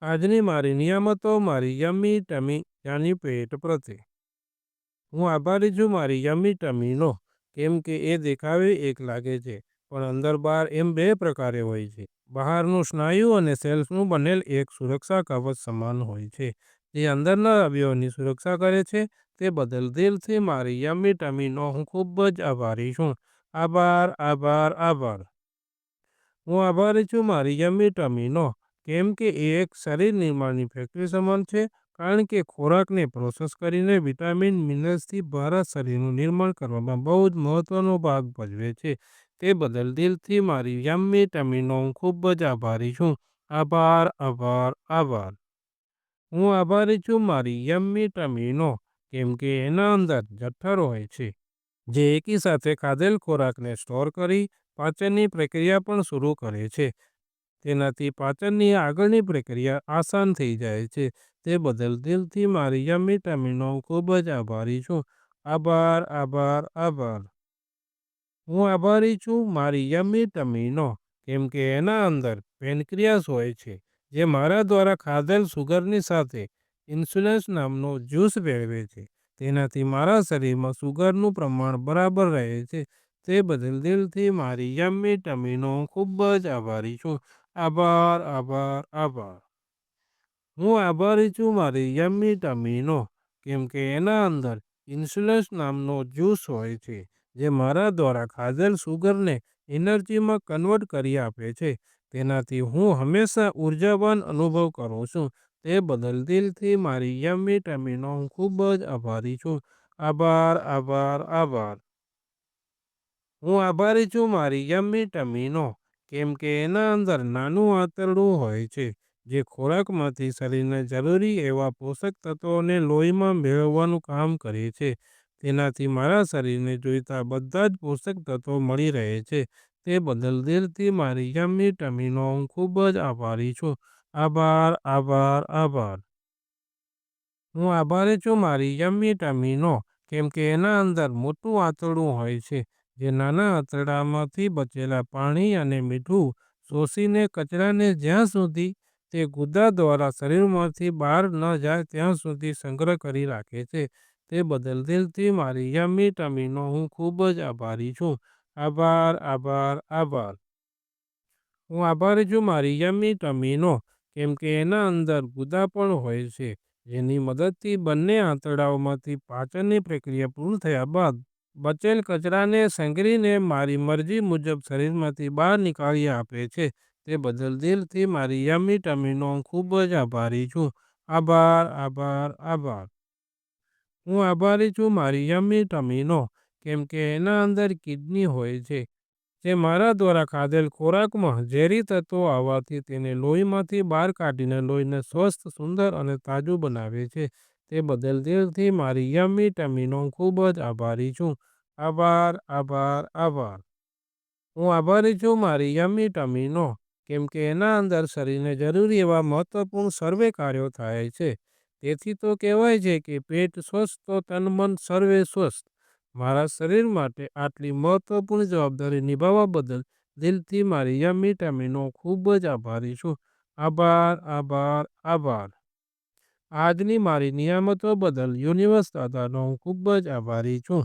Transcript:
આજની મારી નિયામતો મારી યમ્મી ટમી યાની પેટ પ્રત્યે. હું આભારી છું મારી યમ્મી ટમીનો, કેમ કે એ દેખાવે એક લાગે છે, પણ અંદર બહાર એમ બે પ્રકારે હોય છે. બહારનું સ્નાયુ અને સેલ્સનું બનેલ એક સુરક્ષા કવચ સમાન હોય છે, જે અંદરના અવયવોની સુરક્ષા કરે છે. તે બદલ દિલથી મારી યમ્મી ટમીનો હું ખૂબ જ આભારી છું. આભાર, આભાર, આભાર. હું આભારી છું મારી યમ્મી ટમીનો, કેમ કે એ એક શરીર નિર્માણની ફેક્ટરી સમાન છે. કારણ કે ખોરાકને પ્રોસેસ કરીને વિટામિન મિનરલ્સથી ભારત શરીરનું નિર્માણ કરવામાં બહુ જ મહત્વનો ભાગ ભજવે છે. તે બદલ દિલથી મારી યમ્મી ટમીનો હું ખૂબ જ આભારી છું. આભાર, આભાર, આભાર. હું આભારી છું મારી યમ્મી ટમીનો, કેમ કે એના અંદર જઠર હોય છે, જે એકી સાથે ખાધેલ ખોરાકને સ્ટોર કરી પાચનની પ્રક્રિયા પણ શરૂ કરે છે. તેનાથી પાચનની આગળની પ્રક્રિયા આસાન થઈ જાય છે. તે બદલ દિલથી મારી યમ્મી ટમીનો હું ખૂબ જ આભારી છું. આભાર, આભાર, આભાર. હું આભારી છું મારી યમ્મી ટમીનો, કેમ કે એના અંદર પેનક્રિયાસ હોય છે, જે મારા દ્વારા ખાધેલ સુગરની સાથે ઇન્સ્યુલિન નામનો જ્યુસ ભેળવે છે. તેનાથી મારા શરીરમાં સુગરનું પ્રમાણ બરાબર રહે છે. તે બદલ દિલથી મારી યમ્મી ટમીનો હું ખૂબ જ આભારી છું. આભાર, આભાર, આભાર. હું આભારી છું મારી યમ્મી ટમીનો, કેમ કે એના અંદર ઇન્સ્યુલિન નામનો જ્યુસ હોય છે, જે મારા દ્વારા ખાધેલ સુગરને એનર્જીમાં કન્વર્ટ કરી આપે છે. તેનાથી હું હંમેશા ઉર્જાવાન અનુભવ કરું છું. તે બદલ દિલથી મારી યમ્મી ટમીનો હું ખૂબ જ આભારી છું. આભાર, આભાર, આભાર. હું આભારી છું મારી યમ્મી ટમીનો, કેમ કે એના અંદર નાનું આંતરડું હોય છે, જે ખોરાકમાંથી શરીરને જરૂરી એવા પોષક તત્વોને લોહીમાં મેળવવાનું કામ કરે છે. તેનાથી મારા શરીરને જોઈતા બધા જ પોષક તત્વો મળી રહે છે. તે બદલ દિલથી મારી યમ્મી ટમીનો હું ખૂબ જ આભારી છું. આભાર, આભાર, આભાર. હું આભારી છું મારી યમ્મી ટમીનો, કેમ કે એના અંદર મોટું આંતરડું હોય છે, જે નાના આંતરડામાંથી બચેલા પાણી અને મીઠું શોષીને કચરાને જ્યાં સુધી તે ગુદા દ્વારા શરીરમાંથી બહાર ન જાય ત્યાં સુધી સંગ્રહ કરી રાખે છે. તે બદલ દિલથી મારી યમ્મી ટમીનો હું ખૂબ જ આભારી છું. આભાર, આભાર, આભાર. હું આભારી છું મારી યમ્મી ટમીનો, કેમ કે એના અંદર ગુદા પણ હોય છે, જેની મદદથી બંને આંતરડાઓમાંથી પાચનની પ્રક્રિયા પૂર્ણ થયા બાદ બચેલ કચરાને સંગ્રહીને મારી મરજી મુજબ શરીરમાંથી બહાર નીકાળી આપે છે. તે બદલ દિલથી મારી યમ્મી ટમીનો હું ખૂબ જ આભારી છું. આભાર, આભાર, આભાર. હું આભારી છું મારી યમ્મી ટમીનો, કેમ કે એના અંદર કિડની હોય છે, જે મારા દ્વારા ખાધેલ ખોરાકમાં ઝેરી તત્વો આવવાથી તેને લોહીમાંથી બહાર કાઢીને લોહીને સ્વસ્થ, સુંદર અને તાજું બનાવે છે. તે બદલ દિલથી મારી યમ્મી ટમીનો હું ખૂબ જ આભારી છું. આભાર, આભાર, આભાર. હું આભારી છું મારી યમ્મી ટમીનો, કેમ કે એના અંદર શરીરને જરૂરી એવા મહત્વપૂર્ણ સર્વે કાર્યો થાય છે. તેથી તો કહેવાય છે કે પેટ સ્વસ્થ તો તન મન સર્વે સ્વસ્થ. મારા શરીર માટે આટલી મહત્વપૂર્ણ જવાબદારી નિભાવવા બદલ દિલથી મારી યમ્મી ટમીનો ખૂબ જ આભારી છું. આભાર, આભાર, આભાર. આજની મારી નિયામતો બદલ યુનિવર્સ દાદાનો હું ખૂબ જ આભારી છું.